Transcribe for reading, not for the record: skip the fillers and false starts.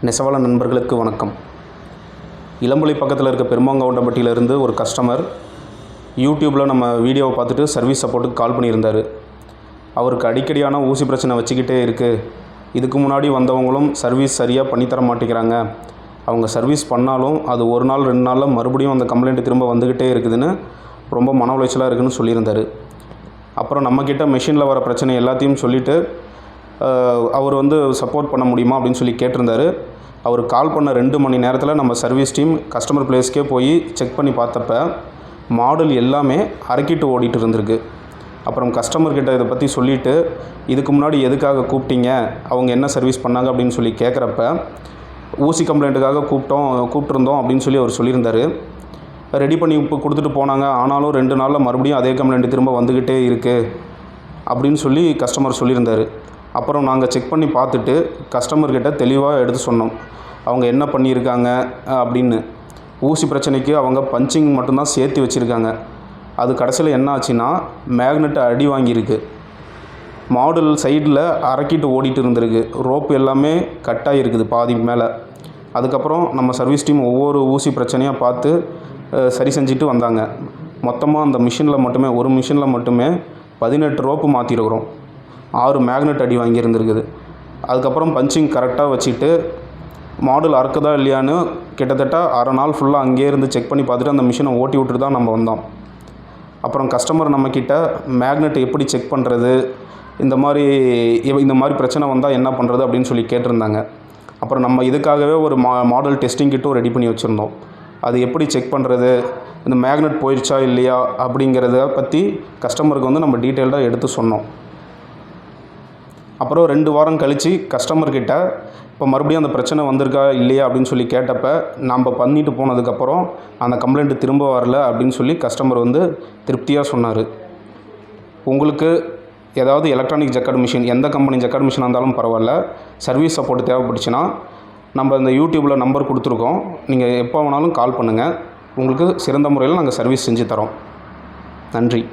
நெசவாள நண்பர்களுக்கு வணக்கம். இளம்புலி பக்கத்தில் இருக்க பெருமாங்கவுண்டம்பட்டியிலேருந்து ஒரு கஸ்டமர் யூடியூப்பில் நம்ம வீடியோவை பார்த்துட்டு சர்வீஸ் சப்போர்ட்டுக்கு கால் பண்ணியிருந்தார். அவருக்கு அடிக்கடியான ஊசி பிரச்சனை வச்சுக்கிட்டே இருக்குது. இதுக்கு முன்னாடி வந்தவங்களும் சர்வீஸ் சரியாக பண்ணித்தர மாட்டேங்கிறாங்க. அவங்க சர்வீஸ் பண்ணாலும் அது ஒரு நாள் 2 நாளில் மறுபடியும் அந்த கம்ப்ளைண்ட் திரும்ப வந்துக்கிட்டே இருக்குதுன்னு ரொம்ப மன உளைச்சலாக இருக்குதுன்னு சொல்லியிருந்தார். அப்புறம் நம்மக்கிட்ட மெஷினில் வர பிரச்சனை எல்லாத்தையும் சொல்லிவிட்டு அவர் சப்போர்ட் பண்ண முடியுமா அப்படின்னு சொல்லி கேட்டிருந்தார். அவர் கால் பண்ண 2 மணி நேரத்தில் நம்ம சர்வீஸ் டீம் கஸ்டமர் பிளேஸ்க்கே போய் செக் பண்ணி பார்த்தப்ப மாடல் எல்லாமே அரைக்கிட்டு ஓடிட்டு இருந்திருக்கு. அப்புறம் கஸ்டமர்கிட்ட இதை பற்றி சொல்லிவிட்டு இதுக்கு முன்னாடி எதுக்காக கூப்பிட்டீங்க, அவங்க என்ன சர்வீஸ் பண்ணாங்க அப்படின்னு சொல்லி கேட்குறப்ப ஊசி கம்ப்ளைண்ட்டுக்காக கூப்பிட்டுருந்தோம் அப்படின்னு சொல்லி அவர் சொல்லியிருந்தார். ரெடி பண்ணி இப்போ கொடுத்துட்டு போனாங்க, ஆனாலும் 2 நாளில் மறுபடியும் அதே கம்ப்ளைண்ட் திரும்ப வந்துக்கிட்டே இருக்குது அப்படின்னு சொல்லி கஸ்டமர் சொல்லியிருந்தார். அப்புறம் நாங்கள் செக் பண்ணி பார்த்துட்டு கஸ்டமர்கிட்ட தெளிவாக எடுத்து சொன்னோம் அவங்க என்ன பண்ணியிருக்காங்க அப்படின்னு. ஊசி பிரச்சனைக்கு அவங்க பஞ்சிங் மட்டும்தான் சேர்த்து வச்சுருக்காங்க. அது கடைசியில் என்ன ஆச்சுன்னா மேக்னெட் அடி வாங்கியிருக்கு. மாடல் சைடில் அரைக்கிட்டு ஓடிட்டு இருந்திருக்கு. ரோப்பு எல்லாமே கட் ஆகிருக்குது பாதி மேலே. அதுக்கப்புறம் நம்ம சர்வீஸ் டீம் ஒவ்வொரு ஊசி பிரச்சனையாக பார்த்து சரி செஞ்சுட்டு வந்தாங்க. மொத்தமாக அந்த ஒரு மிஷினில் மட்டுமே 18 ரோப்பு மாற்றிருக்கிறோம். 6 மேக்னெட் அடி வாங்கியிருந்துருக்குது. அதுக்கப்புறம் பஞ்சிங் கரெக்டாக வச்சுட்டு மாடல் அறுக்குதா இல்லையான்னு கிட்டத்தட்ட அரை நாள் ஃபுல்லாக அங்கேயே இருந்து செக் பண்ணி பார்த்துட்டு அந்த மிஷினை ஓட்டி விட்டுட்டு தான் நம்ம வந்தோம். அப்புறம் கஸ்டமர் நம்மக்கிட்ட மேக்னெட் எப்படி செக் பண்ணுறது, இந்த மாதிரி பிரச்சனை வந்தால் என்ன பண்ணுறது அப்படின்னு சொல்லி கேட்டிருந்தாங்க. அப்புறம் நம்ம இதுக்காகவே ஒரு மாடல் டெஸ்டிங் கிட்டும் ரெடி பண்ணி வச்சுருந்தோம். அது எப்படி செக் பண்ணுறது, இந்த மேக்னெட் போயிடுச்சா இல்லையா அப்படிங்கிறத பற்றி கஸ்டமருக்கு நம்ம டீட்டெயில்டாக எடுத்து சொன்னோம். அப்புறம் 2 வாரம் கழித்து கஸ்டமர்கிட்ட இப்போ மறுபடியும் அந்த பிரச்சனை வந்திருக்கா இல்லையா அப்படின்னு சொல்லி கேட்டப்போ நம்ம பண்ணிட்டு போனதுக்கப்புறம் அந்த கம்ப்ளைண்ட்டு திரும்ப வரல அப்படின்னு சொல்லி கஸ்டமர் திருப்தியாக சொன்னார். உங்களுக்கு ஏதாவது எலக்ட்ரானிக் ஜக்கார்டு மிஷின், எந்த கம்பெனி ஜக்கார்டு மிஷினாக இருந்தாலும் பரவாயில்ல, சர்வீஸ் சப்போர்ட் தேவைப்பட்டுச்சுன்னா நம்ம இந்த யூடியூப்பில் நம்பர் கொடுத்துருக்கோம். நீங்கள் எப்போ வேணாலும் கால் பண்ணுங்கள். உங்களுக்கு சிறந்த முறையில் நாங்கள் சர்வீஸ் செஞ்சு தரோம். நன்றி.